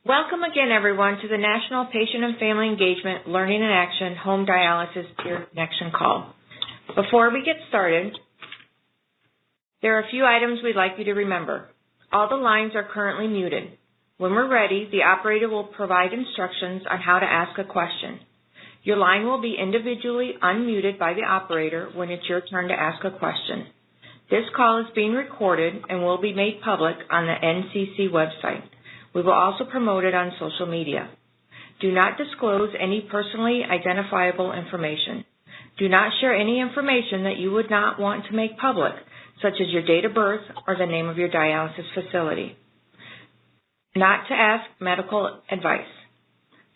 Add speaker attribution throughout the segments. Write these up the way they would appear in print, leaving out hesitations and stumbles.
Speaker 1: Welcome again, everyone, to the National Patient and Family Engagement Learning in Action Home Dialysis Peer Connection Call. Before we get started, there are a few items we'd like you to remember. All the lines are currently muted. When we're ready, the operator will provide instructions on how to ask a question. Your line will be individually unmuted by the operator when it's your turn to ask a question. This call is being recorded and will be made public on the NCC website. We will also promote it on social media. Do not disclose any personally identifiable information. Do not share any information that you would not want to make public, such as your date of birth or the name of your dialysis facility. Not to ask medical advice.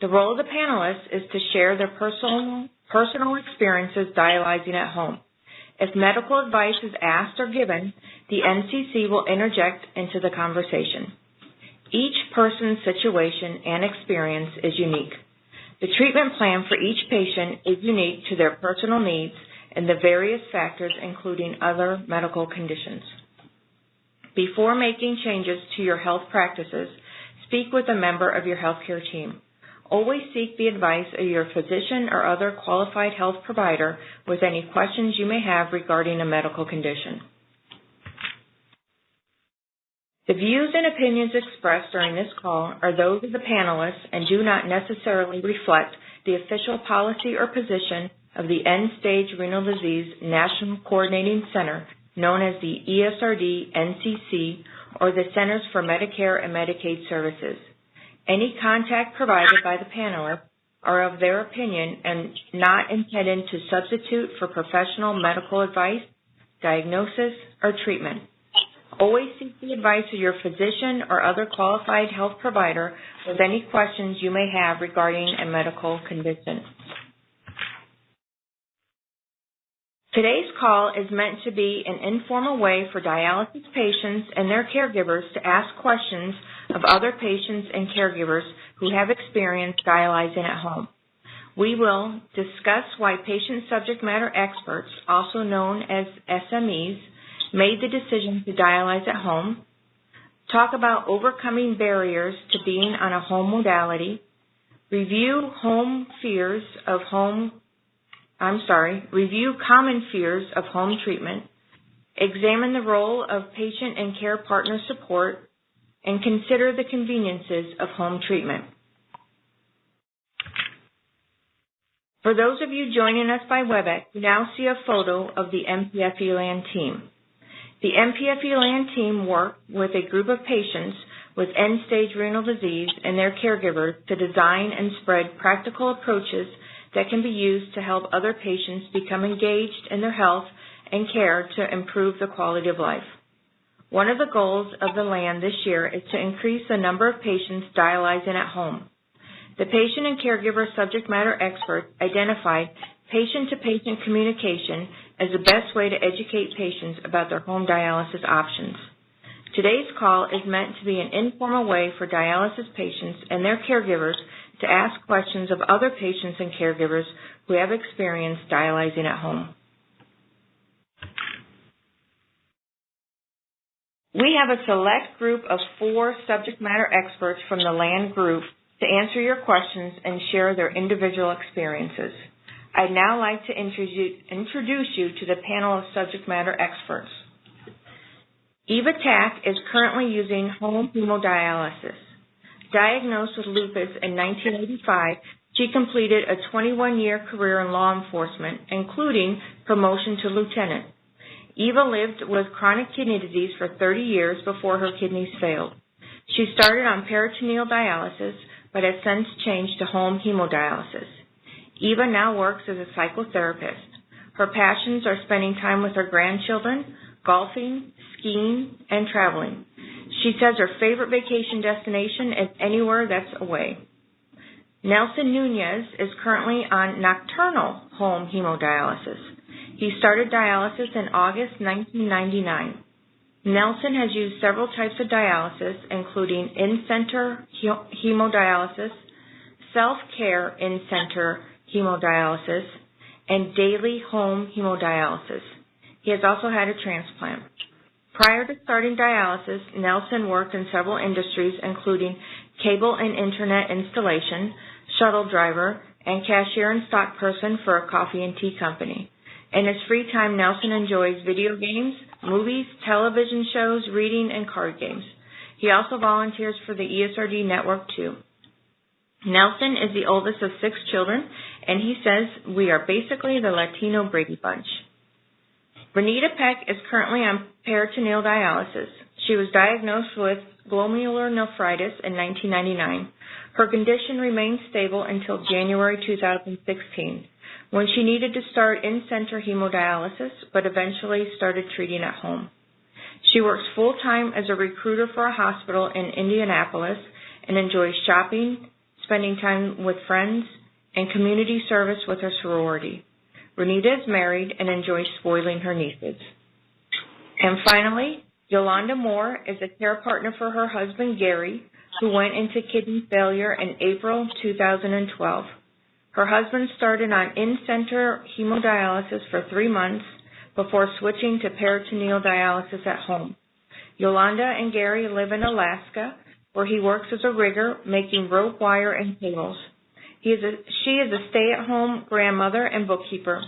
Speaker 1: The role of the panelists is to share their personal experiences dialyzing at home. If medical advice is asked or given, the NCC will interject into the conversation. Each person's situation and experience is unique. The treatment plan for each patient is unique to their personal needs and the various factors, including other medical conditions. Before making changes to your health practices, speak with a member of your healthcare team. Always seek the advice of your physician or other qualified health provider with any questions you may have regarding a medical condition. The views and opinions expressed during this call are those of the panelists and do not necessarily reflect the official policy or position of the End-Stage Renal Disease National Coordinating Center, known as the ESRD NCC, or the Centers for Medicare and Medicaid Services. Any contact provided by the panelists are of their opinion and not intended to substitute for professional medical advice, diagnosis, or treatment. Always seek the advice of your physician or other qualified health provider with any questions you may have regarding a medical condition. Today's call is meant to be an informal way for dialysis patients and their caregivers to ask questions of other patients and caregivers who have experienced dialyzing at home. We will discuss why patient subject matter experts, also known as SMEs, made the decision to dialyze at home, talk about overcoming barriers to being on a home modality, review common fears of home treatment, examine the role of patient and care partner support, and consider the conveniences of home treatment. For those of you joining us by WebEx, you now see a photo of the NPFE-LAN team. The NPFE-LAN team worked with a group of patients with end-stage renal disease and their caregivers to design and spread practical approaches that can be used to help other patients become engaged in their health and care to improve the quality of life. One of the goals of the LAN this year is to increase the number of patients dialyzing at home. The patient and caregiver subject matter experts identified patient-to-patient communication as the best way to educate patients about their home dialysis options. Today's call is meant to be an informal way for dialysis patients and their caregivers to ask questions of other patients and caregivers who have experienced dialyzing at home. We have a select group of 4 subject matter experts from the LAN group to answer your questions and share their individual experiences. I'd now like to introduce you to the panel of subject matter experts. Eva Tack is currently using home hemodialysis. Diagnosed with lupus in 1985, she completed a 21-year career in law enforcement, including promotion to lieutenant. Eva lived with chronic kidney disease for 30 years before her kidneys failed. She started on peritoneal dialysis, but has since changed to home hemodialysis. Eva now works as a psychotherapist. Her passions are spending time with her grandchildren, golfing, skiing, and traveling. She says her favorite vacation destination is anywhere that's away. Nelson Nunez is currently on Nocturnal home hemodialysis. He started dialysis in August 1999. Nelson has used several types of dialysis, including in-center hemodialysis, self-care in-center hemodialysis, and daily home hemodialysis. He has also had a transplant. Prior to starting dialysis, Nelson worked in several industries, including cable and internet installation, shuttle driver, and cashier and stock person for a coffee and tea company. In his free time, Nelson enjoys video games, movies, television shows, reading, and card games. He also volunteers for the ESRD network, too. Nelson is the oldest of 6 children, and he says we are basically the Latino Brady Bunch. Renita Peck is currently on peritoneal dialysis. She was diagnosed with glomerulonephritis in 1999. Her condition remained stable until January 2016, when she needed to start in-center hemodialysis, but eventually started treating at home. She works full-time as a recruiter for a hospital in Indianapolis and enjoys shopping, spending time with friends, and community service with her sorority. Renita is married and enjoys spoiling her nieces. And finally, Yalonda Moore is a care partner for her husband, Gary, who went into kidney failure in April 2012. Her husband started on in-center hemodialysis for 3 months before switching to peritoneal dialysis at home. Yalonda and Gary live in Alaska, where he works as a rigger, making rope wire and cables. She is a stay-at-home grandmother and bookkeeper.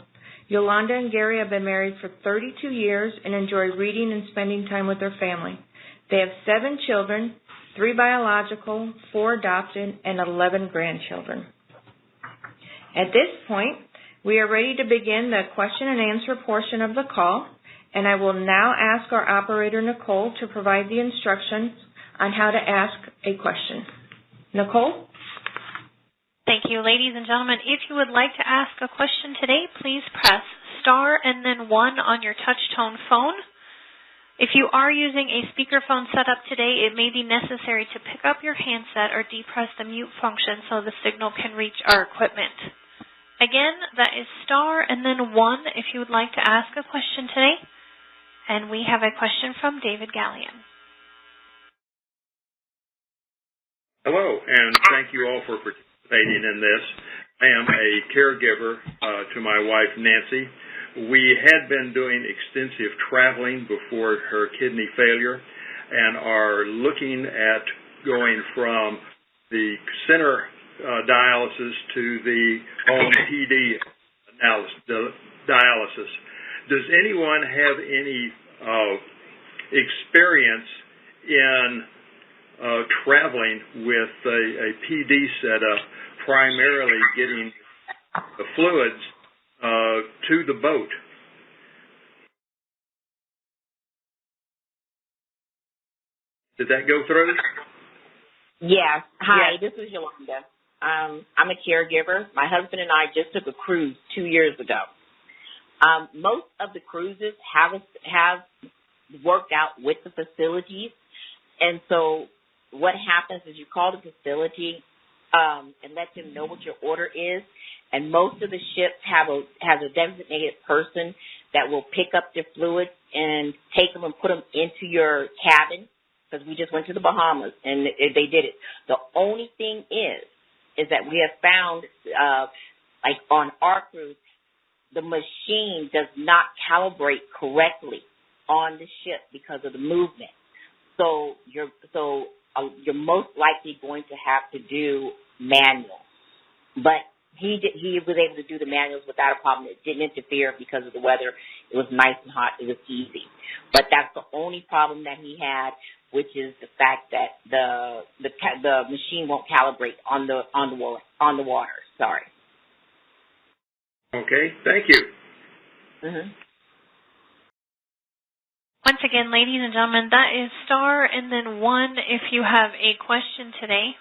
Speaker 1: Yalonda and Gary have been married for 32 years and enjoy reading and spending time with their family. They have 7 children, 3 biological, 4 adopted, and 11 grandchildren. At this point, we are ready to begin the question and answer portion of the call, and I will now ask our operator, Nicole, to provide the instructions on how to ask a question. Nicole?
Speaker 2: Thank you. Ladies and gentlemen, if you would like to ask a question today, please press star and then 1 on your touch-tone phone. If you are using a speakerphone setup today, it may be necessary to pick up your handset or depress the mute function so the signal can reach our equipment. Again, that is star and then 1 if you would like to ask a question today. And we have a question from David Gallion.
Speaker 3: Hello, and thank you all for participating in this. I am a caregiver to my wife, Nancy. We had been doing extensive traveling before her kidney failure and are looking at going from the center dialysis to the home PD dialysis. Does anyone have any experience in traveling with a PD setup, primarily getting the fluids to the boat? Did that go through?
Speaker 4: Yes. Hi, This is Yalonda. I'm a caregiver. My husband and I just took a cruise 2 years ago. Most of the cruises have worked out with the facilities, and so what happens is you call the facility and let them know what your order is, and most of the ships has a designated person that will pick up the fluids and take them and put them into your cabin, because we just went to the Bahamas and they did it. The only thing is that we have found, like on our cruise, the machine does not calibrate correctly on the ship because of the movement. So you're most likely going to have to do manual. But he was able to do the manuals without a problem. It didn't interfere because of the weather. It was nice and hot. It was easy. But that's the only problem that he had, which is the fact that the machine won't calibrate on the water. Sorry.
Speaker 3: Okay. Thank you.
Speaker 4: Mm-hmm.
Speaker 2: Once again, ladies and gentlemen, that is star and then 1 if you have a question today.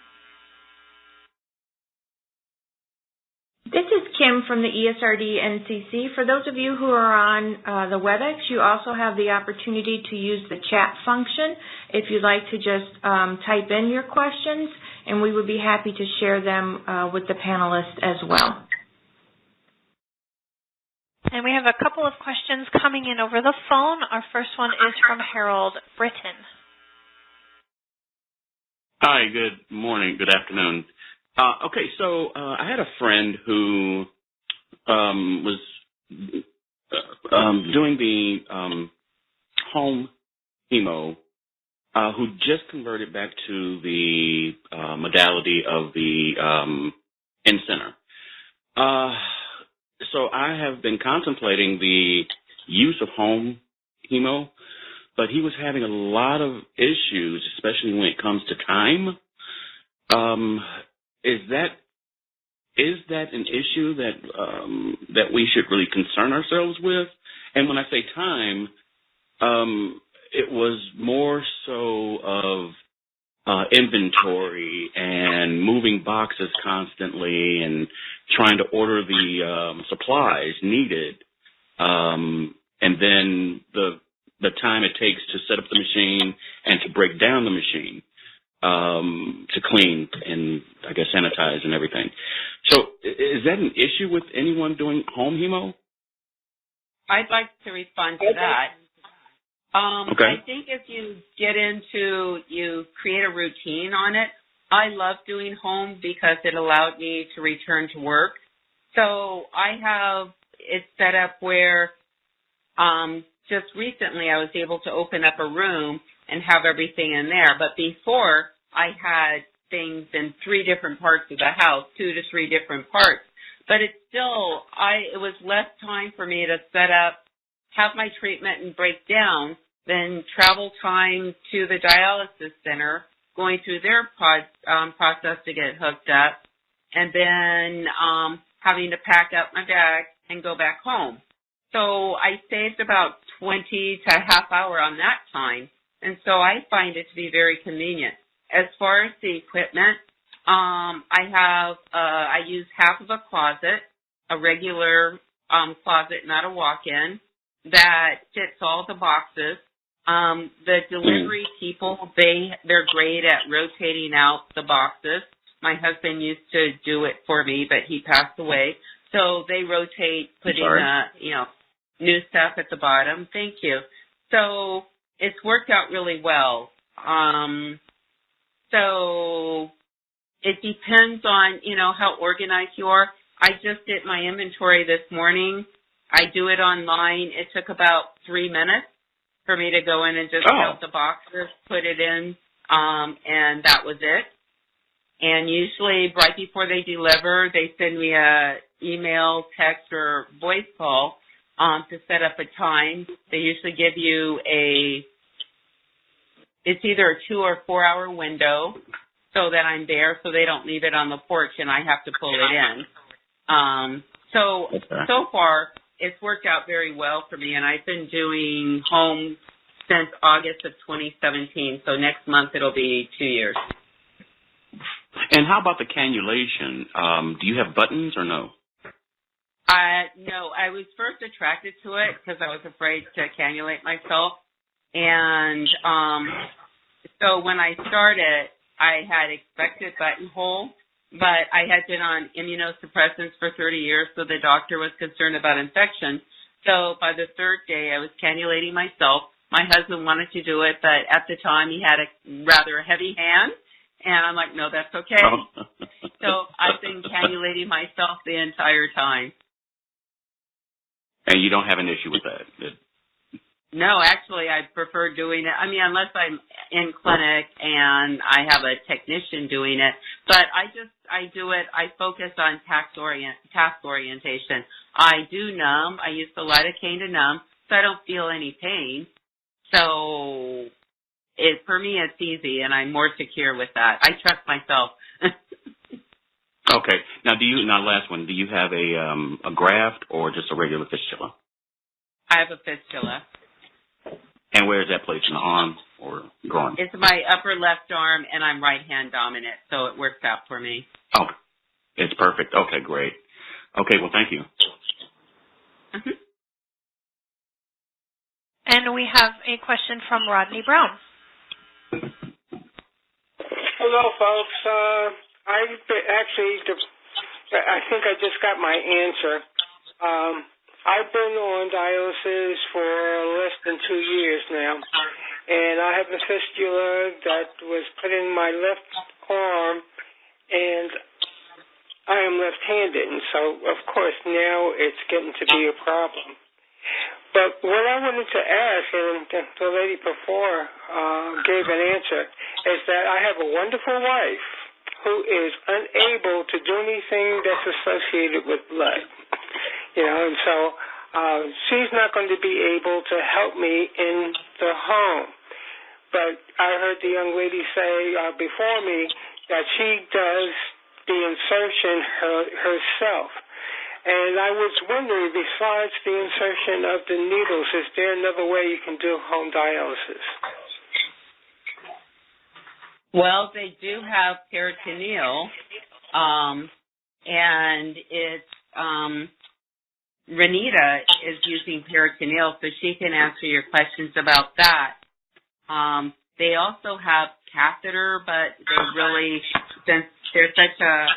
Speaker 1: This is Kim from the ESRD NCC. For those of you who are on the WebEx, you also have the opportunity to use the chat function if you'd like to just type in your questions, and we would be happy to share them with the panelists as well.
Speaker 2: And we have a couple of questions coming in over the phone. Our first one is from Harold Britton.
Speaker 5: Hi, good morning, good afternoon. Okay, so I had a friend who was doing the home chemo who just converted back to the modality of the in-center. So I have been contemplating the use of home hemo, but he was having a lot of issues, especially when it comes to time. Is that an issue that we should really concern ourselves with? And when I say time, it was more so of inventory and moving boxes constantly and trying to order the supplies needed, and then the time it takes to set up the machine and to break down the machine, to clean and, I guess, sanitize and everything. So is that an issue with anyone doing home hemo?
Speaker 6: I'd like to respond to that.
Speaker 5: Okay.
Speaker 6: I think if you get into, you create a routine on it. I love doing home because it allowed me to return to work. So I have it set up where just recently I was able to open up a room and have everything in there. But before, I had things in 3 different parts of the house, 2 to 3 different parts. But it's still, it was less time for me to set up, have my treatment and break down than travel time to the dialysis center, going through their process to get hooked up, and then having to pack up my bag and go back home. So I saved about 20 to a half hour on that time, and so I find it to be very convenient. As far as the equipment, I use half of a closet, a regular closet, not a walk-in, that fits all the boxes. The delivery people, they're great at rotating out the boxes. My husband used to do it for me, but he passed away. So they rotate, putting new stuff at the bottom. Thank you. So it's worked out really well. So it depends on, how organized you are. I just did my inventory this morning. I do it online. It took about 3 minutes for me to go in and just count the boxes, put it in, and that was it. And usually right before they deliver, they send me a email, text, or voice call to set up a time. They usually give you it's either a 2 or 4 hour window so that I'm there, so they don't leave it on the porch and I have to pull it in. So far, it's worked out very well for me, and I've been doing home since August of 2017, so next month it'll be 2 years.
Speaker 5: And how about the cannulation? Do you have buttons or no?
Speaker 6: No, I was first attracted to it because I was afraid to cannulate myself. And so when I started, I had expected buttonhole, but I had been on immunosuppressants for 30 years, so the doctor was concerned about infection. So by the 3rd day, I was cannulating myself. My husband wanted to do it, but at the time he had a rather heavy hand, and I'm like, no, that's okay. So I've been cannulating myself the entire time.
Speaker 5: And you don't have an issue with that?
Speaker 6: No, actually, I prefer doing it. I mean, unless I'm in clinic and I have a technician doing it. But I do it. I focus on task orientation. I do numb. I use the lidocaine to numb, so I don't feel any pain. So for me, it's easy, and I'm more secure with that. I trust myself.
Speaker 5: Okay. Now, last one. Do you have a graft or just a regular fistula?
Speaker 6: I have a fistula.
Speaker 5: And where is that placed, in the arm or groin?
Speaker 6: It's my upper left arm, and I'm right-hand dominant, so it works out for me.
Speaker 5: Oh, it's perfect. Okay, great. Okay, well, thank you.
Speaker 6: Mm-hmm.
Speaker 2: And we have a question from Rodney Brown.
Speaker 7: Hello, folks. I think I just got my answer. I've been on dialysis for less than 2 years now, and I have a fistula that was put in my left arm, and I am left-handed, and so, of course, now it's getting to be a problem. But what I wanted to ask, and the lady before gave an answer, is that I have a wonderful wife who is unable to do anything that's associated with blood. And so she's not going to be able to help me in the home. But I heard the young lady say before me that she does the insertion herself. And I was wondering, besides the insertion of the needles, is there another way you can do home dialysis?
Speaker 6: Well, they do have Peritoneal, and it's Renita is using Peritoneal, so she can answer your questions about that. They also have catheter, but they really, since there's such a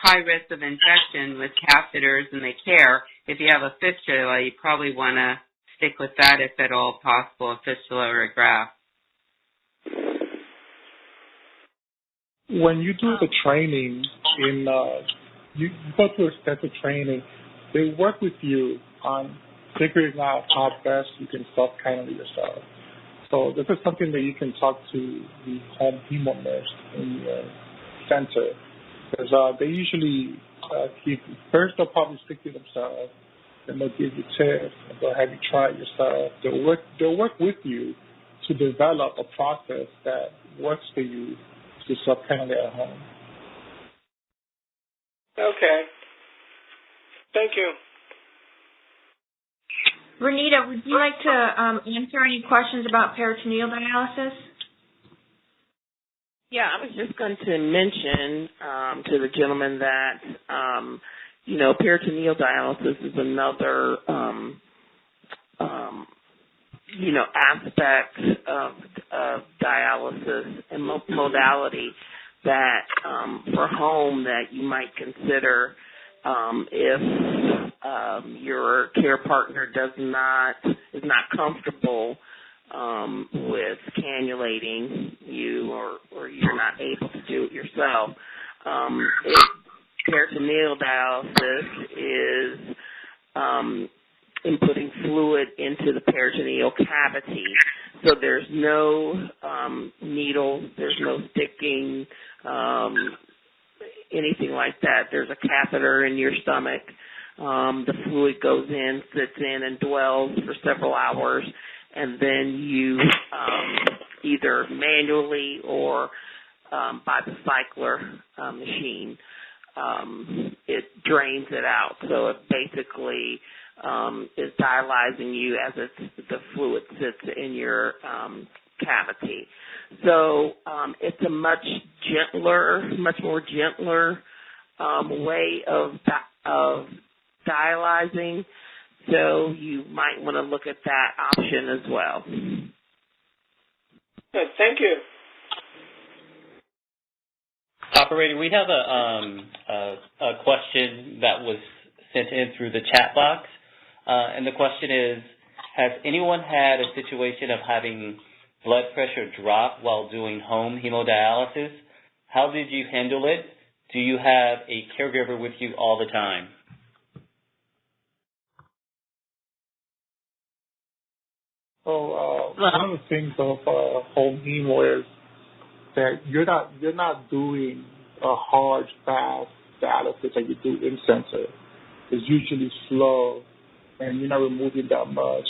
Speaker 6: high risk of infection with catheters and the care, if you have a fistula, you probably want to stick with that if at all possible, a fistula or a graft.
Speaker 8: When you do the training, you go through extensive training, they work with you on figuring out how best you can self-kindle yourself. So this is something that you can talk to the home hemo nurse in your center. Because they usually first they'll probably stick to themselves, then they'll give you tips, and they'll have you try it yourself. They'll work with you to develop a process that works for you to self-kindle at home.
Speaker 7: Okay. Thank you.
Speaker 1: Renita, would you like to answer any questions about peritoneal dialysis?
Speaker 4: Yeah, I was just going to mention to the gentleman that, peritoneal dialysis is another, aspect of dialysis and modality that for home that you might consider if your care partner is not comfortable with cannulating you or you're not able to do it yourself. Peritoneal dialysis is inputting fluid into the peritoneal cavity. So there's no needle, there's no sticking, anything like that. There's a catheter in your stomach. The fluid goes in, sits in, and dwells for several hours, and then you either manually or by the cycler machine, it drains it out. So it basically is dialyzing you as the fluid sits in your cavity. So it's a much more gentler way of dialyzing. So you might want to look at that option as well.
Speaker 7: Good, thank you.
Speaker 9: Operator, we have a question that was sent in through the chat box, and the question is, has anyone had a situation of having blood pressure drop while doing home hemodialysis? How did you handle it? Do you have a caregiver with you all the time?
Speaker 8: So one of the things of home hemo is that you're not doing a hard, fast dialysis like you do in center. It's usually slow, and you're not removing that much.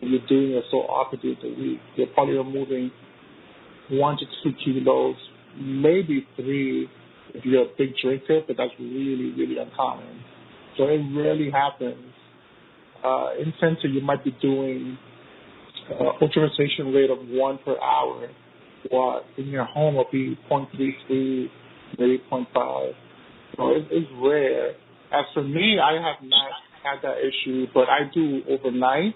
Speaker 8: And you're doing it so often during the week. You're probably removing 1 to 2 kilos, maybe 3 if you're a big drinker, but that's really, really uncommon. So it rarely happens. In center, you might be doing ultrafiltration rate of 1 per hour, while in your home will be 0.33, maybe 0.5. So it's rare. As for me, I have not had that issue, but I do overnight,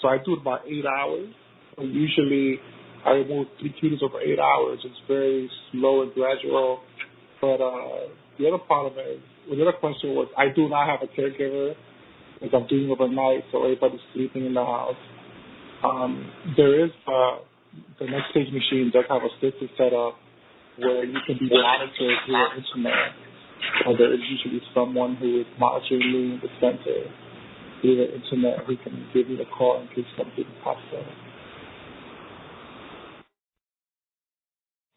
Speaker 8: so I do it about 8 hours. So usually I remove 3 kilos over 8 hours. It's very slow and gradual. But the other question was, I do not have a caregiver because I'm doing overnight, so everybody's sleeping in the house. There is the next stage machine does have a system set up where you can be monitored through an internet. So there is usually someone who is monitoring me in the center. through the internet, he can give you a call in case something pops up.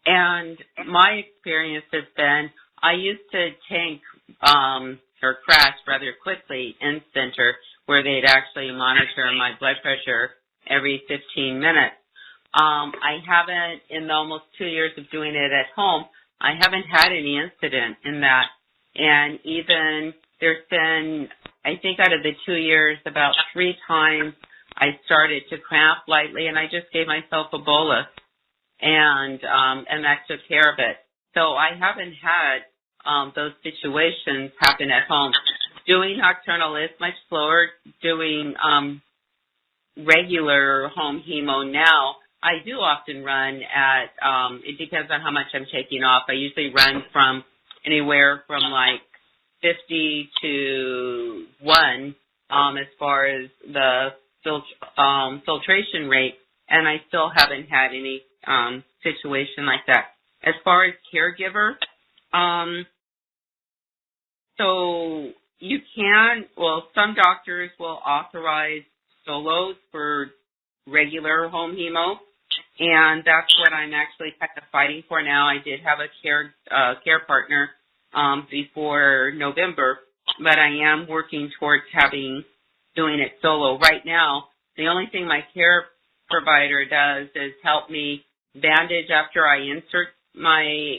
Speaker 6: And my experience has been, I used to tank or crash rather quickly in center where they'd actually monitor my blood pressure every 15 minutes. I haven't, in the almost 2 years of doing it at home, I haven't had any incident in that. And even there's been, I think out of the 2 years, about 3 times I started to cramp lightly, and I just gave myself a bolus, and that took care of it. So I haven't had those situations happen at home. Doing Nocturnal is much slower. Doing regular home hemo now, I do often run at, it depends on how much I'm taking off. I usually run from anywhere from like 50 to 1 as far as the filtration rate, and I still haven't had any situation like that. As far as caregiver, so you can, well, some doctors will authorize solos for regular home hemo, and that's what I'm actually kind of fighting for now. I did have a care partner before November, but I am working towards doing it solo. Right now, the only thing my care provider does is help me bandage after I insert my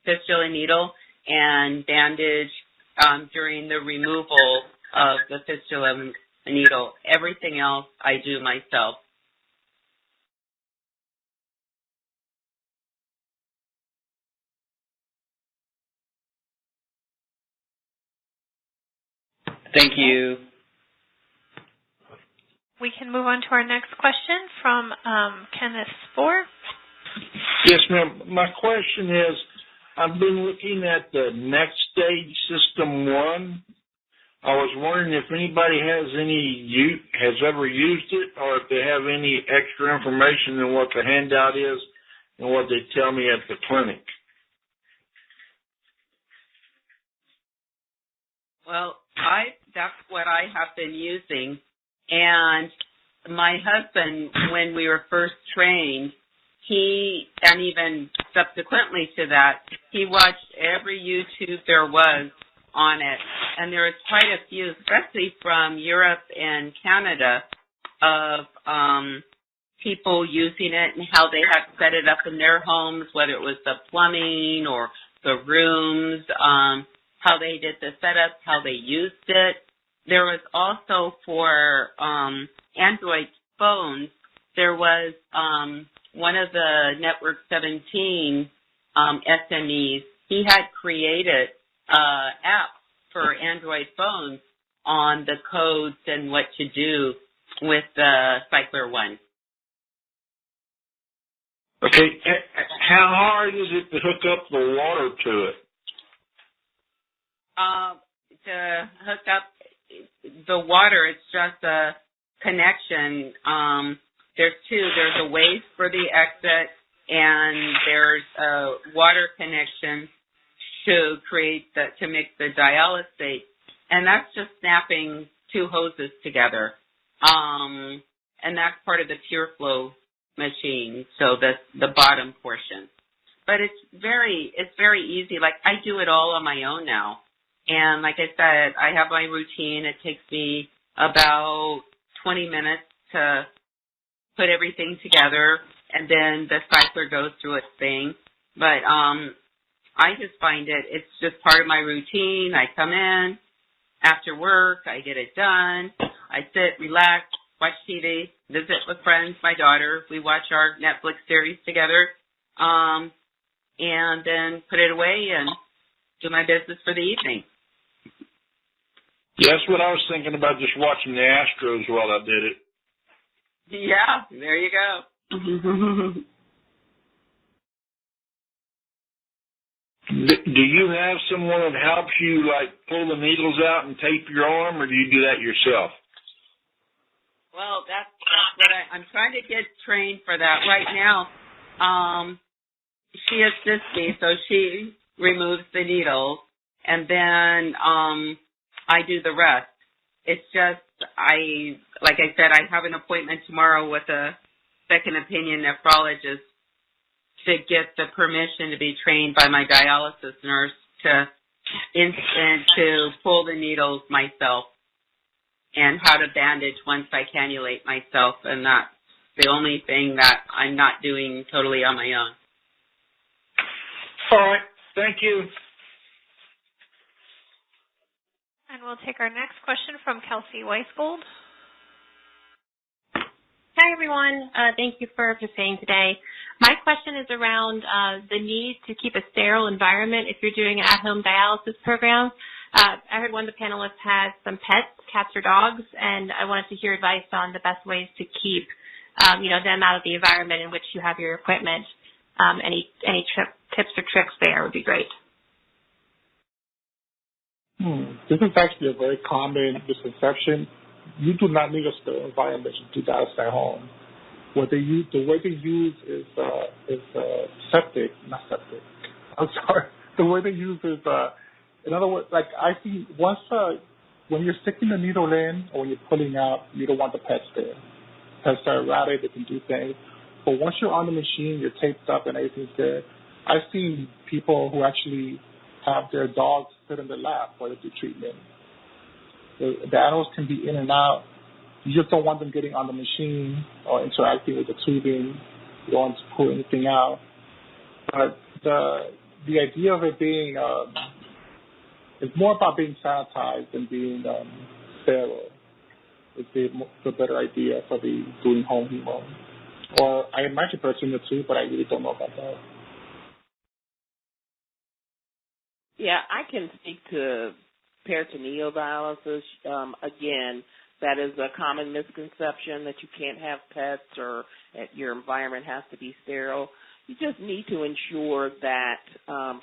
Speaker 6: fistula needle and bandage during the removal of the fistula needle. Everything else I do myself.
Speaker 9: Thank you.
Speaker 2: We can move on to our next question from Kenneth Spohr.
Speaker 10: Yes, ma'am. My question is, I've been looking at the Next Stage System 1. I was wondering if anybody has ever used it, or if they have any extra information than what the handout is and what they tell me at the clinic.
Speaker 6: Well, that's what I have been using. And my husband, when we were first trained, and even subsequently to that, he watched every YouTube there was on it. And there was quite a few, especially from Europe and Canada, of people using it and how they had set it up in their homes, whether it was the plumbing or the rooms, how they did the setup, how they used it. There was also for Android phones, there was one of the Network 17 SMEs. He had created an app for Android phones on the codes and what to do with the Cycler One.
Speaker 10: Okay. How hard is it to hook up the water to it?
Speaker 6: To hook up the water, it's just a connection. There's two. There's a waste for the exit, and there's a water connection to mix the dialysate, and that's just snapping 2 hoses together. And that's part of the pure flow machine, so the bottom portion. But it's very easy. Like, I do it all on my own now. And like I said, I have my routine. It takes me about 20 minutes to put everything together, and then the cycler goes through its thing. But I just find it's just part of my routine. I come in after work, I get it done, I sit, relax, watch TV, visit with friends, my daughter. We watch our Netflix series together, and then put it away and do my business for the evening.
Speaker 10: Yeah, that's what I was thinking about, just watching the Astros while I did it.
Speaker 6: Yeah, there you go.
Speaker 10: Do you have someone that helps you, like, pull the needles out and tape your arm, or do you do that yourself?
Speaker 6: Well, that's what I'm trying to get trained for that right now. She assists me, so she removes the needles, and then I do the rest. It's just, like I said, I have an appointment tomorrow with a second opinion nephrologist to get the permission to be trained by my dialysis nurse to pull the needles myself and how to bandage once I cannulate myself, and that's the only thing that I'm not doing totally on my own.
Speaker 10: All right. Thank you.
Speaker 2: And we'll take our next question from Kelsey Weisgold.
Speaker 11: Hi, everyone. Thank you for participating today. My question is around the need to keep a sterile environment if you're doing an at-home dialysis program. I heard one of the panelists has some pets, cats or dogs, and I wanted to hear advice on the best ways to keep, them out of the environment in which you have your equipment. Any tips or tricks there would be great.
Speaker 8: This is actually a very common misconception. You do not need a sterile environment to do dialysis at home. The way they use is septic, not septic. I'm sorry. The way they use is, in other words, like I see once when you're sticking the needle in or when you're pulling out, you don't want the pets there. Pets are erratic, they can do things. But once you're on the machine, you're taped up and everything's there. I've seen people who actually have their dogs sit in the lap while they do treatment. The animals can be in and out. You just don't want them getting on the machine or interacting with the tubing. You don't want to pull anything out. But the idea of it being it's more about being sanitized than being sterile. It's the better idea for the doing home hemo. Or I imagine peritoneal too, but I really don't know about that.
Speaker 4: Yeah, I can speak to peritoneal dialysis. Again, that is a common misconception that you can't have pets or your environment has to be sterile. You just need to ensure that,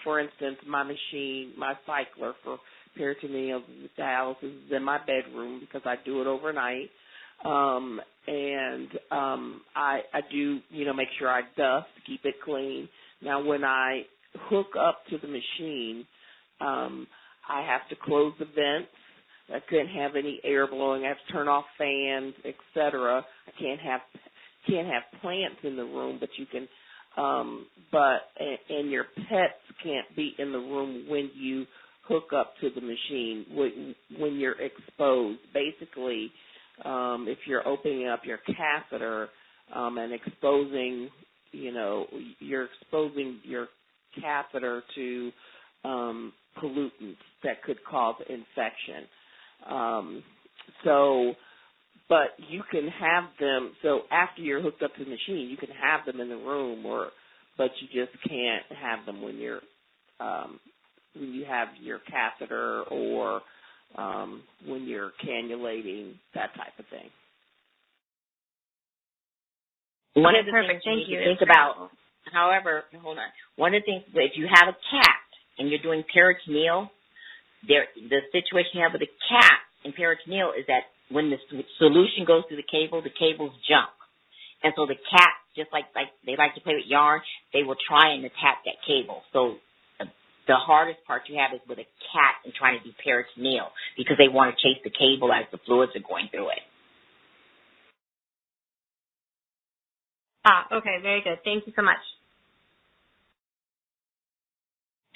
Speaker 4: for instance, my machine, my cycler for peritoneal dialysis is in my bedroom because I do it overnight. I do, make sure I dust, keep it clean. Now, when I hook up to the machine, I have to close the vents. I couldn't have any air blowing. I have to turn off fans, etc. I can't have plants in the room, but you can. And your pets can't be in the room when you hook up to the machine when you're exposed. Basically, if you're opening up your catheter and exposing, you're exposing your catheter to pollutants that could cause infection. But you can have them, so after you're hooked up to the machine, you can have them in the room, but you just can't have them when you have your catheter or when you're cannulating, that type of thing. One of the things you need to think about, however, hold on. One of the things, if you have a cat and you're doing peritoneal, the situation you have with a cat in peritoneal is that when the solution goes through the cables jump. And so the cat, just like they like to play with yarn, they will try and attack that cable. So the hardest part you have is with a cat and trying to do peritoneal because they want to chase the cable as the fluids are going through it.
Speaker 11: Okay, very good. Thank you so much.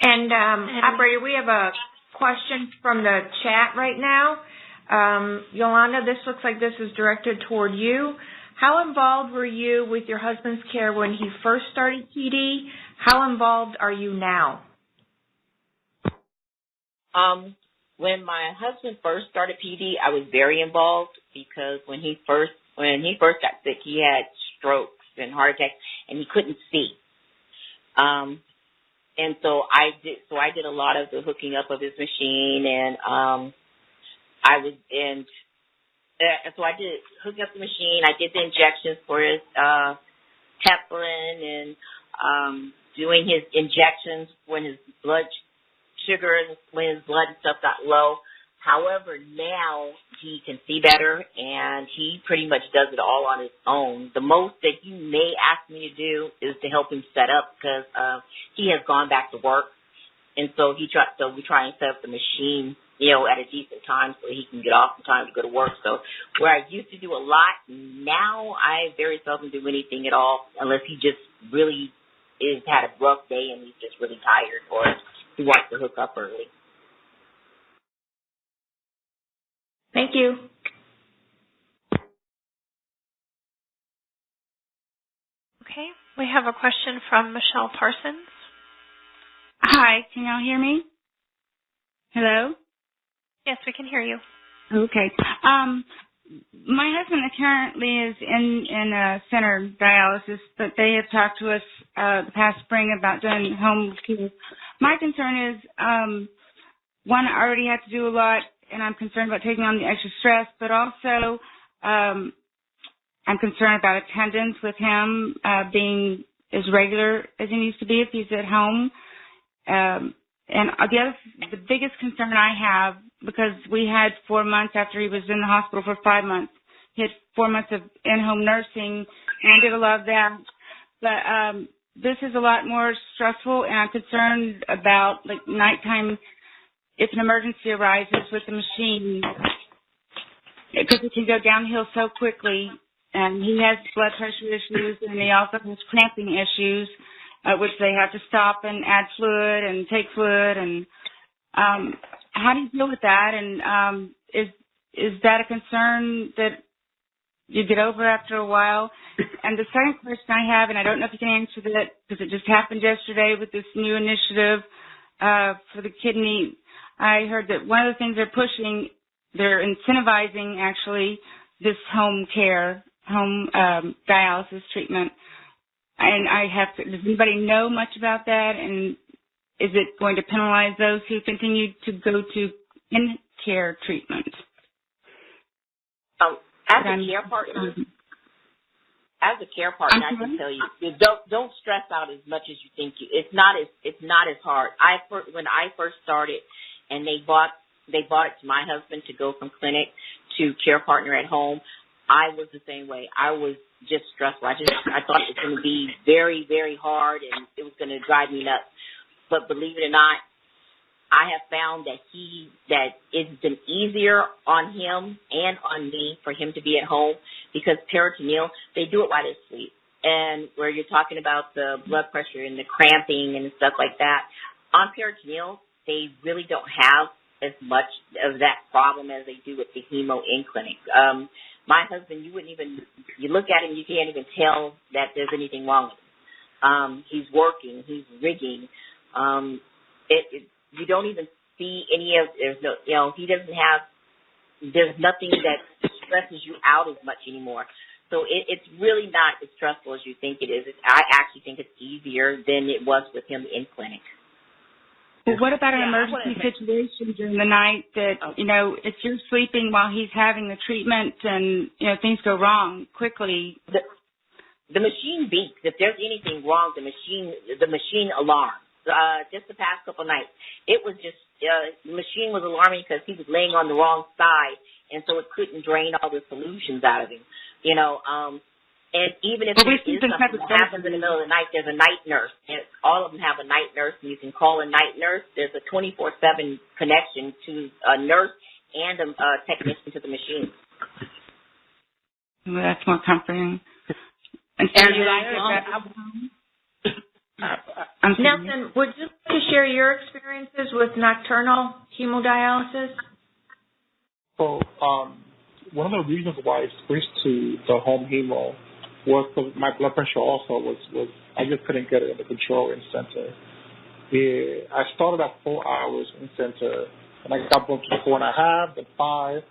Speaker 1: And operator, we have a question from the chat right now. Yalonda, this looks like this is directed toward you. How involved were you with your husband's care when he first started PD? How involved are you now?
Speaker 4: When my husband first started PD, I was very involved because when he first got sick, he had strokes and heart attacks, and he couldn't see. And so I did a lot of the hooking up of his machine, and so I did hook up the machine. I did the injections for his heparin and doing his injections when his blood sugar and when his blood and stuff got low. However, now he can see better, and he pretty much does it all on his own. The most that he may ask me to do is to help him set up because he has gone back to work, and so we try and set up the machine at a decent time so he can get off in time to go to work. So where I used to do a lot, now I very seldom do anything at all unless he just really had a rough day and he's just really tired or he wants to hook up early.
Speaker 1: Thank you.
Speaker 2: Okay, we have a question from Michelle Parsons.
Speaker 12: Hi, can y'all hear me? Hello?
Speaker 2: Yes, we can hear you.
Speaker 12: Okay. My husband currently is in a center dialysis, but they have talked to us the past spring about doing home care. My concern is, one, I already have to do a lot, and I'm concerned about taking on the extra stress, but also I'm concerned about attendance with him being as regular as he needs to be if he's at home. And the biggest concern I have, because we had 4 months after he was in the hospital for 5 months, he had 4 months of in-home nursing, and I did a lot of that. But this is a lot more stressful, and I'm concerned about, like, nighttime, if an emergency arises with the machine, because it can go downhill so quickly. And he has blood pressure issues, and he also has cramping issues, which they have to stop and add fluid and take fluid. And how do you deal with that? And is that a concern that you get over after a while? And the second question I have, and I don't know if you can answer that because it just happened yesterday with this new initiative for the kidney. I heard that one of the things they're incentivizing actually this home care, home dialysis treatment. And does anybody know much about that? And is it going to penalize those who continue to go to in-care treatment?
Speaker 4: As a care partner, I can tell you, don't stress out as much as you think you. It's not as hard. When I first started, and they bought it to my husband to go from clinic to care partner at home. I was the same way. I was just stressful. I thought it was going to be very, very hard, and it was going to drive me nuts. But believe it or not, I have found that it's been easier on him and on me for him to be at home because peritoneal, they do it while they sleep. And where you're talking about the blood pressure and the cramping and stuff like that, on peritoneal, they really don't have as much of that problem as they do with the hemo in clinic. My husband, you look at him, you can't even tell that there's anything wrong with him. He's working, he's rigging. You don't even see there's nothing that stresses you out as much anymore. So it's really not as stressful as you think it is. I actually think it's easier than it was with him in clinic.
Speaker 12: Well, what about an emergency situation during the night that, if you're sleeping while he's having the treatment and, things go wrong quickly?
Speaker 4: The machine beeps. If there's anything wrong, the machine alarms. Just the past couple nights, it was just, the machine was alarming because he was laying on the wrong side, and so it couldn't drain all the solutions out of him, And even if there is something that happens in the middle of the night, there's a night nurse. And all of them have a night nurse, and you can call a night nurse. There's a 24/7 connection to a nurse and a technician to the machine.
Speaker 12: Well, that's more comforting. And
Speaker 1: Nelson, would you like to share your experiences with nocturnal hemodialysis?
Speaker 8: So, one of the reasons why I switched to the home hemo was because my blood pressure also was I just couldn't get it under control in center. I started at 4 hours in center, and I got bumped to 4.5, then 5.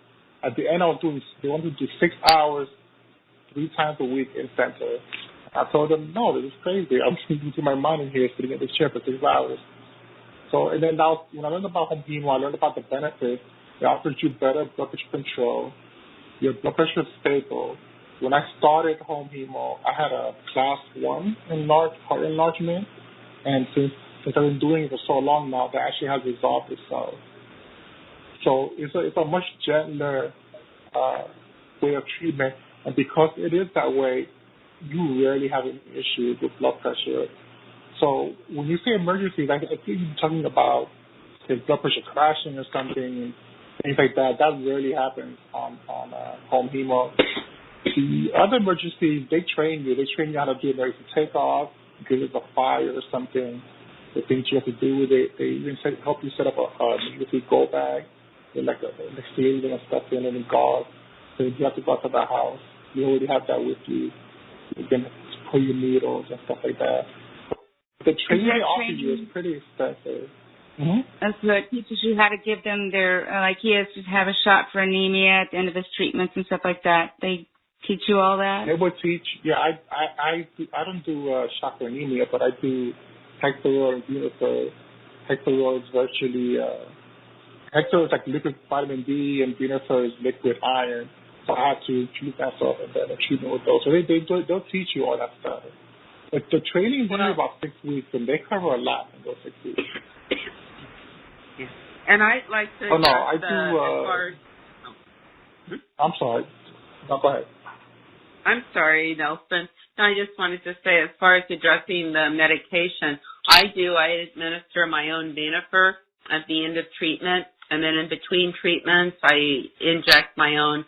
Speaker 8: At the end, they wanted to do 6 hours 3 times a week in center. I told them, no, this is crazy. I'm losing my mind in here sitting in this chair for 6 hours. So, and then when I learned about home hemo, I learned about the benefits. It offers you better blood pressure control. Your blood pressure is stable. When I started home hemo, I had a class 1 heart enlargement, and since I've been doing it for so long now, that actually has resolved itself. So it's a much gentler way of treatment, and because it is that way, you rarely have an issue with blood pressure. So when you say emergencies, I think you're talking about his blood pressure crashing or something, things like that. That rarely happens on home hemo. The other emergencies, they train you. They train you how to do emergency takeoff, because there's a fire or something, the things you have to do. They even help you set up a emergency go bag with like a steel and stuff in it and gauze. So if you have to go to the house, you already have that with you. You can pull your needles and stuff like that. The training they offer you is pretty expensive. Mm-hmm.
Speaker 12: That's what teaches you how to give them their, like he has to have a shot for anemia at the end of his treatments and stuff like that. They teach you all that?
Speaker 8: They would teach, yeah, I don't do shock for anemia, but I do Hector and Venifer. Hector is virtually, Hector is like liquid vitamin D and Venifer is liquid iron. So I have to treat myself and then a treatment with those. So they'll teach you all that stuff. But the training is only about 6 weeks, and they cover a lot in those 6 weeks.
Speaker 6: Yeah. And I'd like to
Speaker 8: as
Speaker 6: far as,
Speaker 8: I'm sorry. No, go ahead.
Speaker 6: I'm sorry, Nelson. I just wanted to say, as far as addressing the medication, I administer my own Venifer at the end of treatment, and then in between treatments, I inject my own.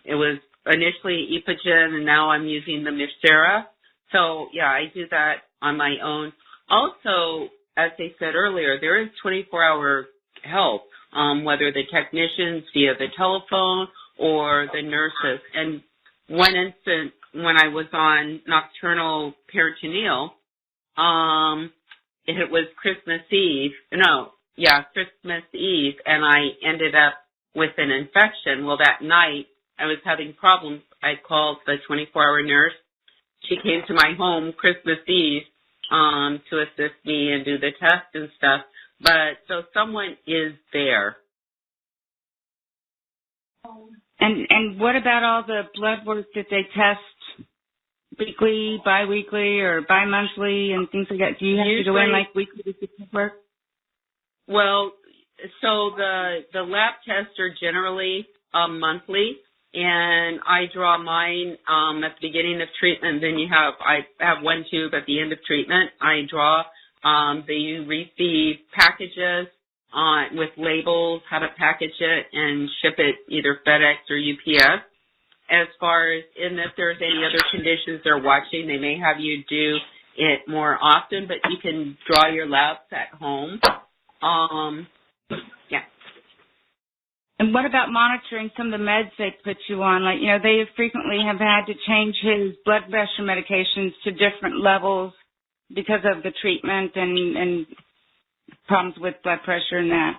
Speaker 6: It was initially Epogen, and now I'm using the Mircera. So, yeah, I do that on my own. Also, as they said earlier, there is 24-hour help, whether the technicians via the telephone or the nurses. And one instance, when I was on Nocturnal Peritoneal, it was Christmas Eve, and I ended up with an infection. Well, that night, I was having problems. I called the 24-hour nurse. She came to my home Christmas Eve to assist me and do the test and stuff. But so someone is there.
Speaker 12: And what about all the blood work that they test weekly, biweekly, or bi-monthly and things like that? Do you have to go in like weekly to do blood work?
Speaker 6: Well, so the lab tests are generally monthly, and I draw mine at the beginning of treatment. Then I have one tube at the end of treatment. I draw. They receive packages with labels, how to package it and ship it either FedEx or UPS. As far as, and if there's any other conditions they're watching, they may have you do it more often, but you can draw your labs at home. Yeah.
Speaker 12: And what about monitoring some of the meds they put you on? Like, they frequently have had to change his blood pressure medications to different levels because of the treatment and problems with blood pressure and that.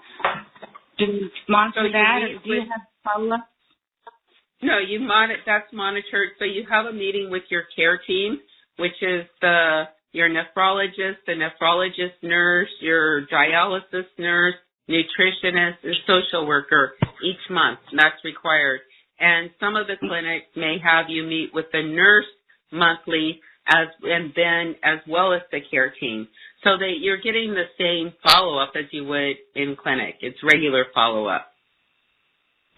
Speaker 12: Do you monitor that, or do you have follow-up?
Speaker 6: No, that's monitored. So you have a meeting with your care team, which is your nephrologist, the nephrologist nurse, your dialysis nurse, nutritionist, and social worker each month. That's required. And some of the clinics may have you meet with the nurse monthly and then as well as the care team. So that you're getting the same follow-up as you would in clinic. It's regular follow-up.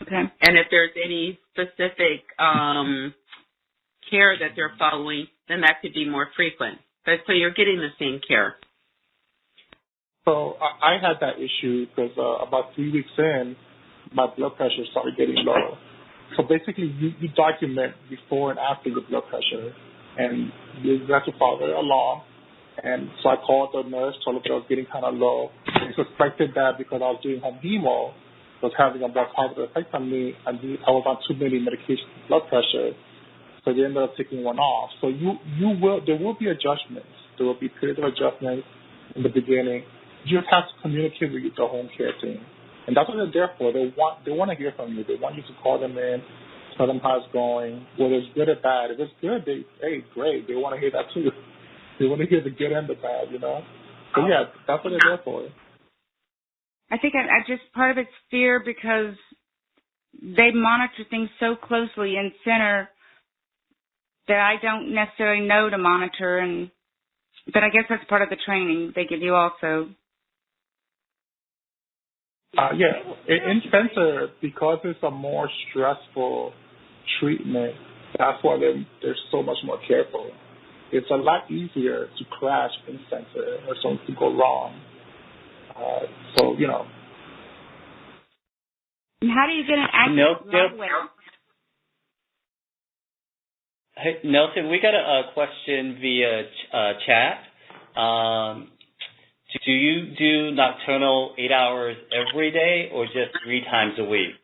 Speaker 12: Okay.
Speaker 6: And if there's any specific care that they're following, then that could be more frequent. But so you're getting the same care.
Speaker 8: So I had that issue because about 3 weeks in, my blood pressure started getting low. So basically, you document before and after your blood pressure, and you have to follow it along. And so I called the nurse, told her that I was getting kind of low. They suspected that because I was doing home hemo, it was having a more positive effect on me. I was on too many medications for blood pressure, so they ended up taking one off. So there will be adjustments. There will be periods of adjustments in the beginning. You just have to communicate with the home care team, and that's what they're there for. They want to hear from you. They want you to call them in, tell them how it's going, whether it's good or bad. If it's good, great. They want to hear that too. They want to hear the good and the bad, So yeah, that's what they're there for.
Speaker 12: I think I just part of it's fear because they monitor things so closely in center that I don't necessarily know to monitor, but I guess that's part of the training they give you also.
Speaker 8: In center, because it's a more stressful treatment, that's why they're so much more careful. It's a lot easier to crash in center or something to go wrong. So, you know.
Speaker 12: And how do you get an accurate blood weight?
Speaker 9: Hey, Nelson, we got a question via chat. Do you do nocturnal 8 hours every day or just 3 times a week?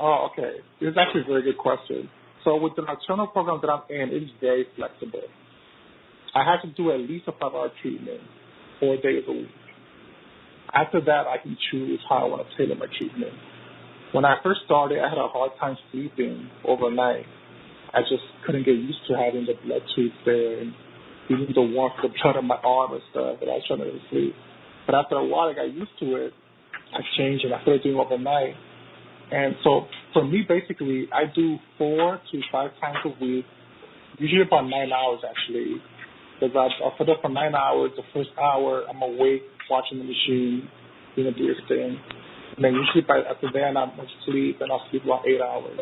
Speaker 8: Oh, okay. It's actually a very good question. So with the nocturnal program that I'm in, it's very flexible. I have to do at least a 5-hour treatment 4 days a week. After that, I can choose how I want to tailor my treatment. When I first started, I had a hard time sleeping overnight. I just couldn't get used to having the blood tubes there and feeling the warmth of the blood on my arm and stuff, and I was trying to sleep. But after a while, I got used to it. I changed and I started doing overnight. And so for me, basically, I do 4 to 5 times a week, usually about 9 hours actually, because I'll sit up for 9 hours. The first hour, I'm awake, watching the machine, doing the weird thing. And then usually after that, I'm asleep, and I'll sleep about 8 hours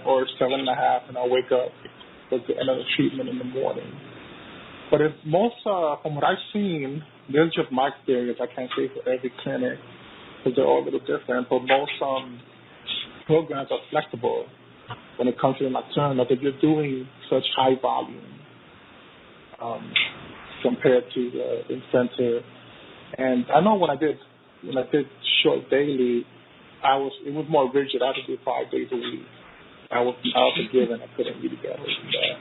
Speaker 8: or 7.5, and I'll wake up at the end of the treatment in the morning. But it's most, from what I've seen, this is just my experience. I can't say for every clinic because they're all a little different, but most programs are flexible when it comes to the nocturnal if you're doing such high volume compared to the in-center. And I know when I did short daily, it was more rigid. I had to do 5 days a week. I was forgiven. I couldn't really get away from that.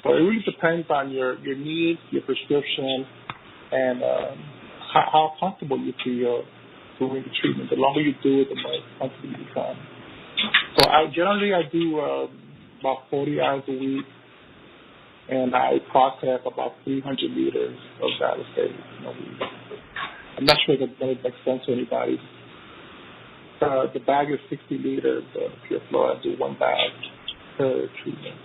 Speaker 8: So it really depends on your needs, your prescription, and how comfortable you feel doing the treatment. The longer you do it, the more comfortable you become. So I do about 40 hours a week, and I process about 300 liters of dialysis a week. I'm not sure if that makes sense to anybody. The bag is 60 liters of pure flow. I do 1 bag per treatment.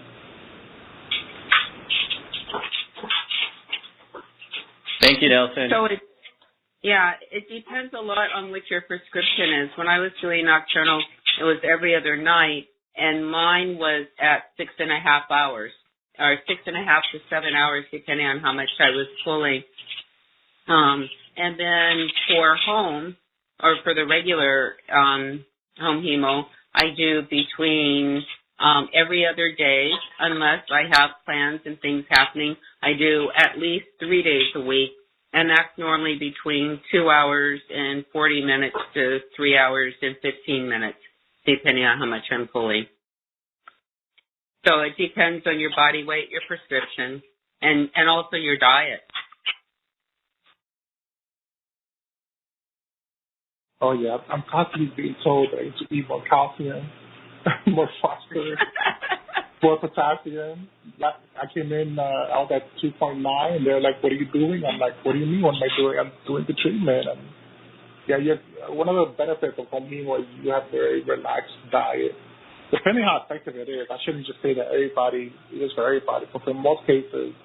Speaker 9: Thank you, Nelson.
Speaker 6: So it depends a lot on what your prescription is. When I was doing nocturnal, it was every other night, and mine was at 6.5 hours, or 6.5 to 7 hours, depending on how much I was pulling. And then for home, or for the regular home hemo, I do between every other day, unless I have plans and things happening. I do at least 3 days a week, and that's normally between 2 hours and 40 minutes to 3 hours and 15 minutes, depending on how much I'm pulling. So it depends on your body weight, your prescription, and also your diet.
Speaker 8: Oh, yeah. I'm constantly being told that I need to eat more calcium, more phosphorus, more potassium. Like, I came in, I was at 2.9, and they're like, what are you doing? I'm like, what do you mean, what am I doing? I'm doing the treatment. And one of the benefits of home hemo is you have a very relaxed diet. Depending how effective it is, I shouldn't just say that it is for everybody, but for most cases,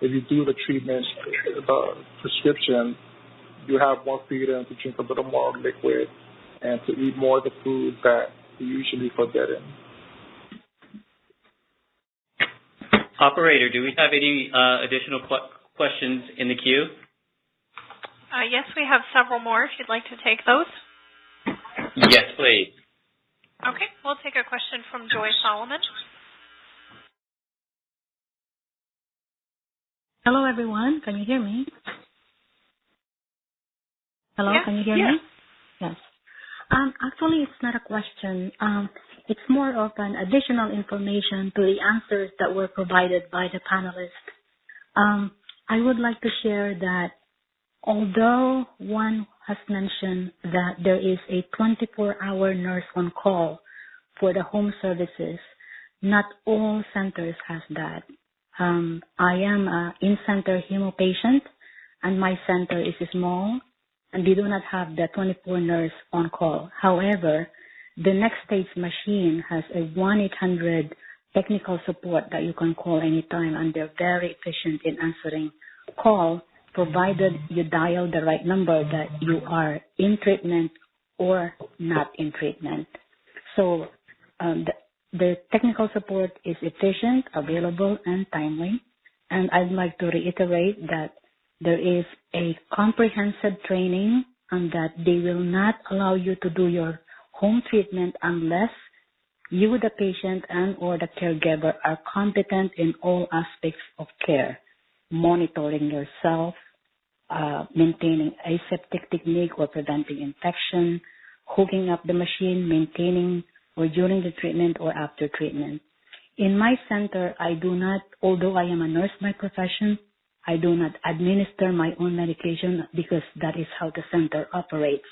Speaker 8: if you do the treatment, the prescription, you have more freedom to drink a little more liquid and to eat more of the food that you usually forbidden.
Speaker 9: Operator, do we have any additional questions in the queue?
Speaker 2: Yes, we have several more if you'd like to take those.
Speaker 9: Yes, please.
Speaker 2: Okay, we'll take a question from Joy Solomon.
Speaker 13: Hello, everyone. Can you hear me? Hello,
Speaker 2: yes.
Speaker 13: Can you hear me? Yes. Actually, it's not a question. It's more of an additional information to the answers that were provided by the panelists. I would like to share that although one has mentioned that there is a 24-hour nurse on call for the home services, not all centers has that. I am an in-center hemo patient, and my center is small, and we do not have the 24 nurse on call. However, the Next Stage machine has a 1-800 technical support that you can call anytime, and they're very efficient in answering call, provided you dial the right number that you are in treatment or not in treatment. So the technical support is efficient, available, and timely. And I'd like to reiterate that there is a comprehensive training and that they will not allow you to do your home treatment unless you, the patient, and or the caregiver are competent in all aspects of care, monitoring yourself, maintaining aseptic technique or preventing infection, hooking up the machine, maintaining or during the treatment or after treatment. In my center, I do not, although I am a nurse by profession, I do not administer my own medication because that is how the center operates.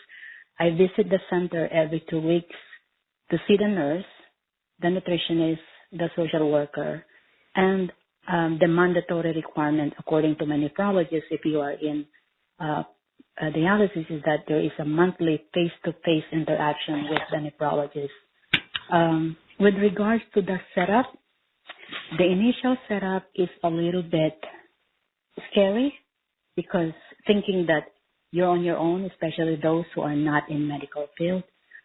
Speaker 13: I visit the center every 2 weeks to see the nurse, the nutritionist, the social worker, and the mandatory requirement according to my nephrologist if you are in dialysis is that there is a monthly face-to-face interaction with the nephrologist. With regards to the setup, the initial setup is a little bit scary because thinking that you're on your own, especially those who are not in medical field,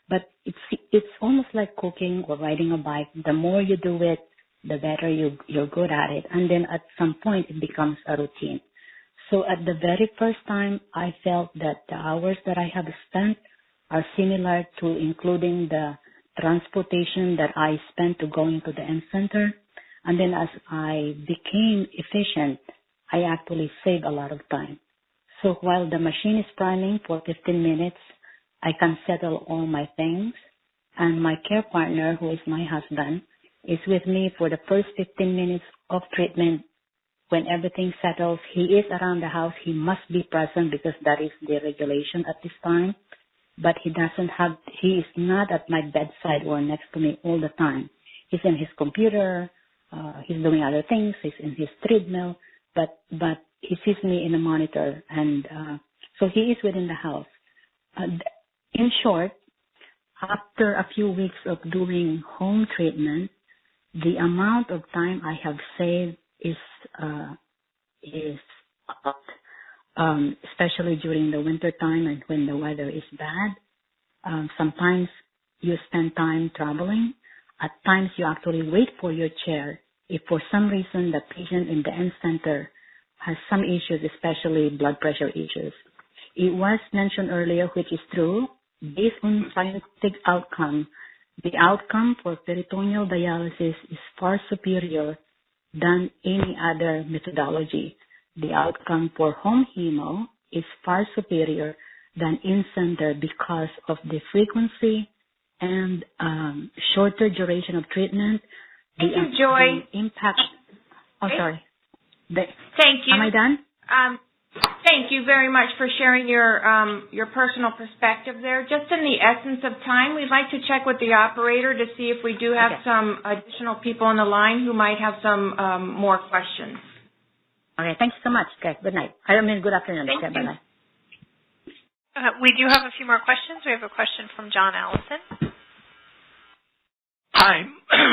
Speaker 13: but it's almost like cooking or riding a bike. The more you do it, the better you're good at it. And then at some point, it becomes a routine. So at the very first time, I felt that the hours that I have spent are similar to including the transportation that I spent to going to the end center. And then as I became efficient, I actually saved a lot of time. So while the machine is priming for 15 minutes, I can settle all my things. And my care partner, who is my husband, is with me for the first 15 minutes of treatment. When everything settles, he is around the house. He must be present because that is the regulation at this time. But he is not at my bedside or next to me all the time. He's in his computer. He's doing other things. He's in his treadmill. But he sees me in a monitor. And so he is within the house. In short, after a few weeks of doing home treatment, the amount of time I have saved is especially during the winter time and when the weather is bad. Sometimes you spend time traveling. At times you actually wait for your chair. If for some reason the patient in the end center has some issues, especially blood pressure issues. It was mentioned earlier, which is true, based on scientific outcome, the outcome for peritoneal dialysis is far superior than any other methodology. The outcome for home hemo is far superior than in-center because of the frequency and shorter duration of treatment.
Speaker 1: Thank you, Joy.
Speaker 13: The impact. Oh, sorry.
Speaker 1: Thank you.
Speaker 13: Am I done?
Speaker 1: Thank you very much for sharing your personal perspective there. Just in the essence of time, we'd like to check with the operator to see if we do have some additional people on the line who might have some more questions.
Speaker 13: Okay, thank you so much. Okay, good night. Good afternoon.
Speaker 1: Thank you.
Speaker 13: Bye-bye.
Speaker 2: We do have a few more questions. We have a question from John Allison.
Speaker 14: Hi,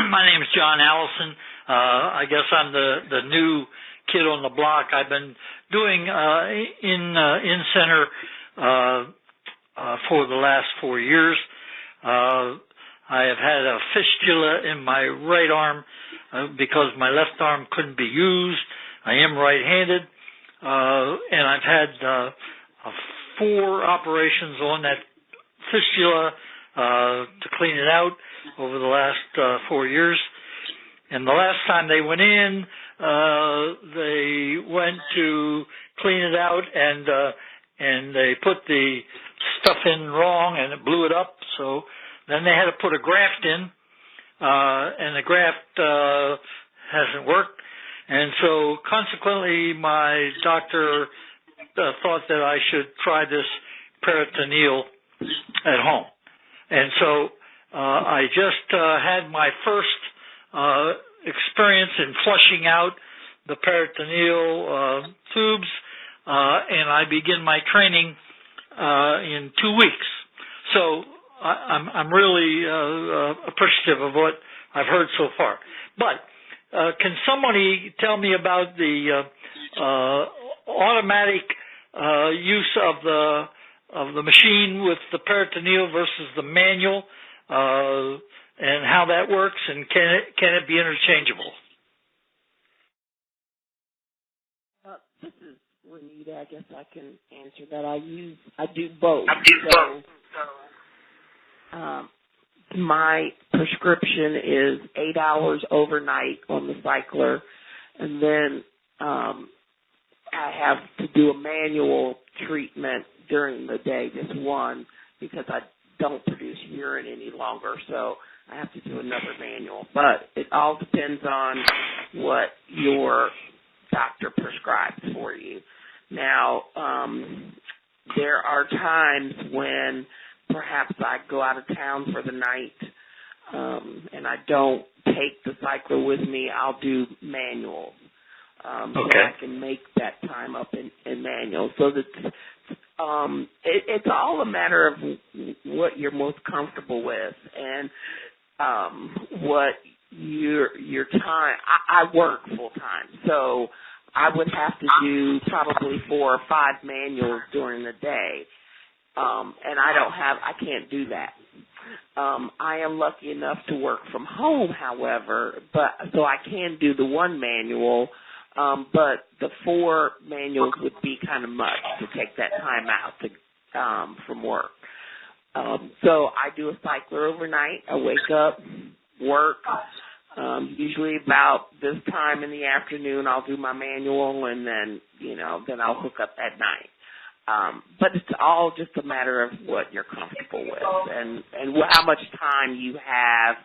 Speaker 14: my name is John Allison. I guess I'm the new kid on the block. I've been doing in center for the last 4 years. I have had a fistula in my right arm because my left arm couldn't be used. I am right-handed, and I've had 4 operations on that fistula to clean it out over the last 4 years. And the last time they went in, they went to clean it out, and they put the stuff in wrong, and it blew it up. So then they had to put a graft in, and the graft hasn't worked. And so consequently, my doctor thought that I should try this peritoneal at home. And so I just had my first experience in flushing out the peritoneal tubes, and I begin my training in 2 weeks. So I'm really appreciative of what I've heard so far. But can somebody tell me about the automatic use of the machine with the peritoneal versus the manual, and how that works, and can it be interchangeable?
Speaker 4: Renita, I guess I can answer that. I do both. My prescription is 8 hours overnight on the cycler, and then I have to do a manual treatment during the day, just one, because I don't produce urine any longer, so I have to do another manual. But it all depends on what your doctor prescribes for you. Now, there are times when perhaps I go out of town for the night and I don't take the cycler with me. I'll do manual. So I can make that time up in manual. So that it's all a matter of what you're most comfortable with and what your time. I work full time, so I would have to do probably 4 or 5 manuals during the day, and I can't do that. I am lucky enough to work from home, however, so I can do the 1 manual. But the 4 manuals would be kind of much to take that time out from work. So I do a cycler overnight. I wake up, work. Usually about this time in the afternoon, I'll do my manual, and then I'll hook up at night. But it's all just a matter of what you're comfortable with and how much time you have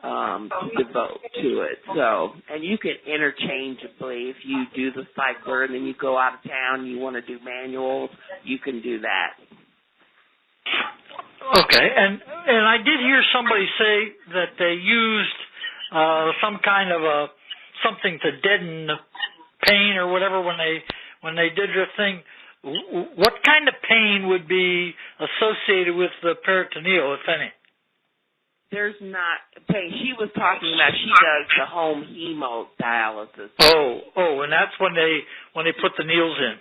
Speaker 4: to devote to it. So, and you can interchangeably, if you do the cycler and then you go out of town and you want to do manuals, you can do that.
Speaker 14: Okay, and I did hear somebody say that they used some kind of something to deaden the pain or whatever when they did their thing. What kind of pain would be associated with the peritoneal, if any?
Speaker 4: There's not pain. She was talking about she does the home hemodialysis.
Speaker 14: Oh, and that's when they put the needles in.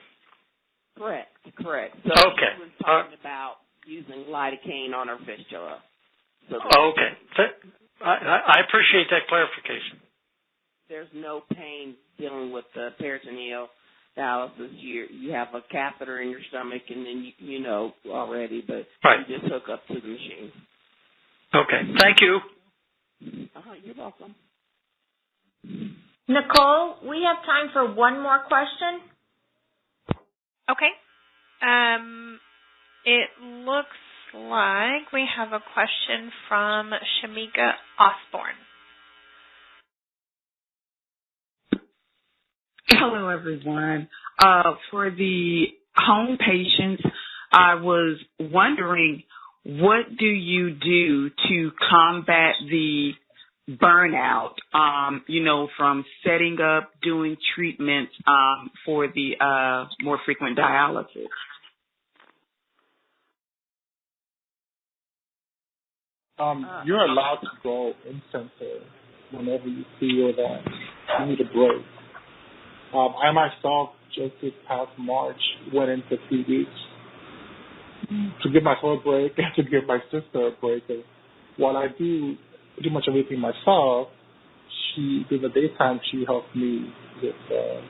Speaker 4: Correct. So
Speaker 14: okay.
Speaker 4: She was talking about using lidocaine on her fistula. So
Speaker 14: okay. I appreciate that clarification.
Speaker 4: There's no pain dealing with the peritoneal dialysis. You have a catheter in your stomach, and then you know already, but you just hook up to the machine.
Speaker 14: Okay. Thank you.
Speaker 4: You're welcome.
Speaker 1: Nicole, we have time for one more question.
Speaker 2: Okay. It looks like we have a question from Shamika Osborne.
Speaker 15: Hello, everyone. For the home patients, I was wondering, what do you do to combat the burnout, from setting up, doing treatments for the more frequent dialysis?
Speaker 8: You're allowed to go in-center whenever you feel that you need a break. I myself, just this past March, went in for 3 weeks to give myself a break and to give my sister a break. And while I do pretty much everything myself, in the daytime, she helped me with the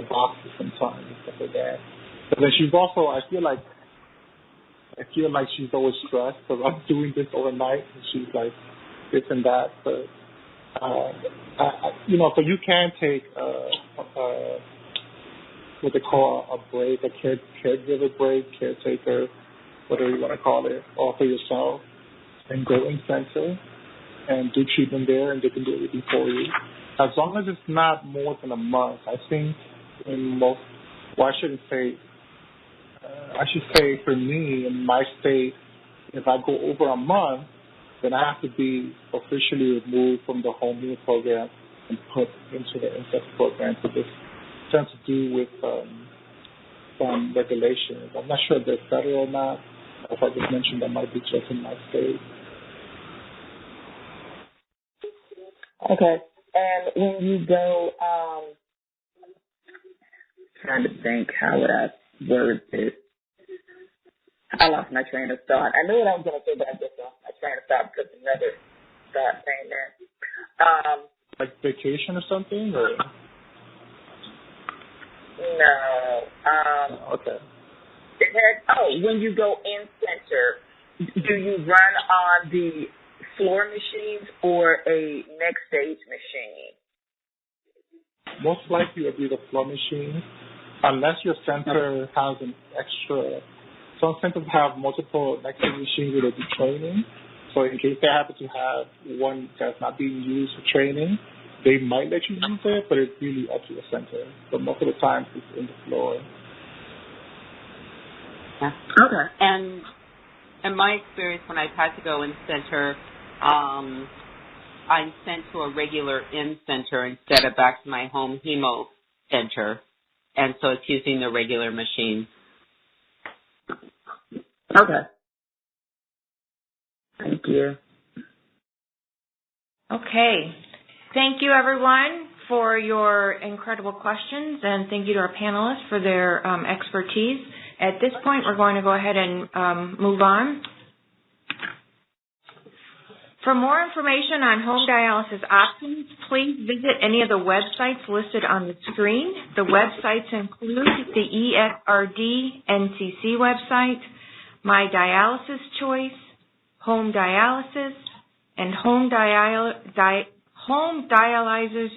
Speaker 8: boxes sometimes and stuff like that. But then she's also, I feel like she's always stressed because I'm doing this overnight, and she's like this and that. But so you can take what they call a break, a caregiver break, caretaker, whatever you want to call it, all for yourself, and go in center and do treatment there, and they can do everything for you. As long as it's not more than a month, I think I should say for me, in my state, if I go over a month, then I have to be officially removed from the home health program and put into the incest program. So this tends to do with some regulations. I'm not sure if they're federal or not. As I just mentioned, that might be just in my state.
Speaker 15: Okay. And when you go, trying to think, how would I word this? I lost my train of thought. I knew what I was going to say, but I just lost my train of thought because another thought came in.
Speaker 8: Like vacation or something? Or?
Speaker 15: No.
Speaker 8: Okay.
Speaker 15: It had, when you go in center, do you run on the floor machines or a next stage machine?
Speaker 8: Most likely it will be the floor machine, unless your center has an extra. Some centers have multiple next stage machines where they do training. So in case they happen to have one that's not being used for training, they might let you use it, but it's really up to the center. But most of the time it's in the floor.
Speaker 6: Okay. And in my experience, when I've had to go in center, I'm sent to a regular in center instead of back to my home hemo center, and so it's using the regular machine.
Speaker 15: Okay. Thank you.
Speaker 1: Okay. Thank you, everyone, for your incredible questions, and thank you to our panelists for their expertise. At this point, we're going to go ahead and move on. For more information on home dialysis options, please visit any of the websites listed on the screen. The websites include the ESRD NCC website, My Dialysis Choice, Home Dialysis, and Home Dialyzers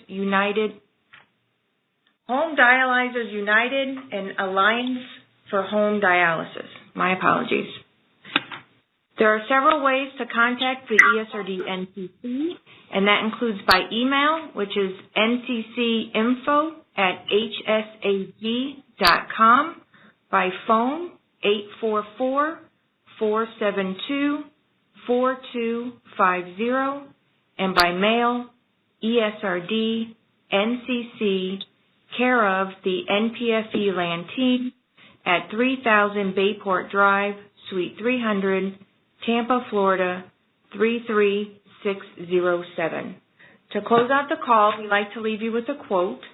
Speaker 1: United and Alliance for Home Dialysis. My apologies. There are several ways to contact the ESRD NCC, and that includes by email, which is nccinfo@hsag.com, by phone, 844-472-4250, and by mail, ESRD NCC, care of the NPFE-LAN team at 3000 Bayport Drive, Suite 300, Tampa, Florida, 33607. To close out the call, we'd like to leave you with a quote.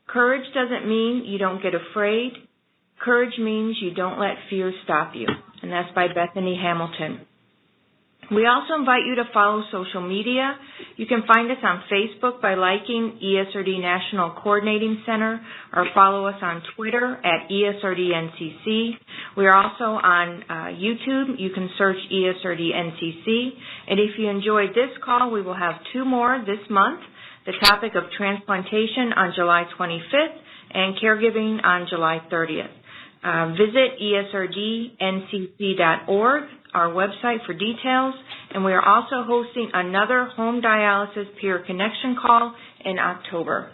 Speaker 1: Courage doesn't mean you don't get afraid. Courage means you don't let fear stop you. And that's by Bethany Hamilton. We also invite you to follow social media. You can find us on Facebook by liking ESRD National Coordinating Center, or follow us on Twitter at ESRD NCC. We are also on YouTube. You can search ESRD NCC. And if you enjoyed this call, we will have 2 more this month, the topic of transplantation on July 25th and caregiving on July 30th. Visit esrdncc.org, our website, for details, and we are also hosting another home dialysis peer connection call in October.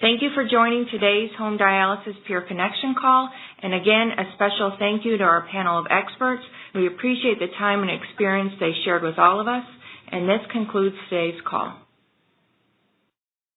Speaker 1: Thank you for joining today's home dialysis peer connection call, and again, a special thank you to our panel of experts. We appreciate the time and experience they shared with all of us, and this concludes today's call.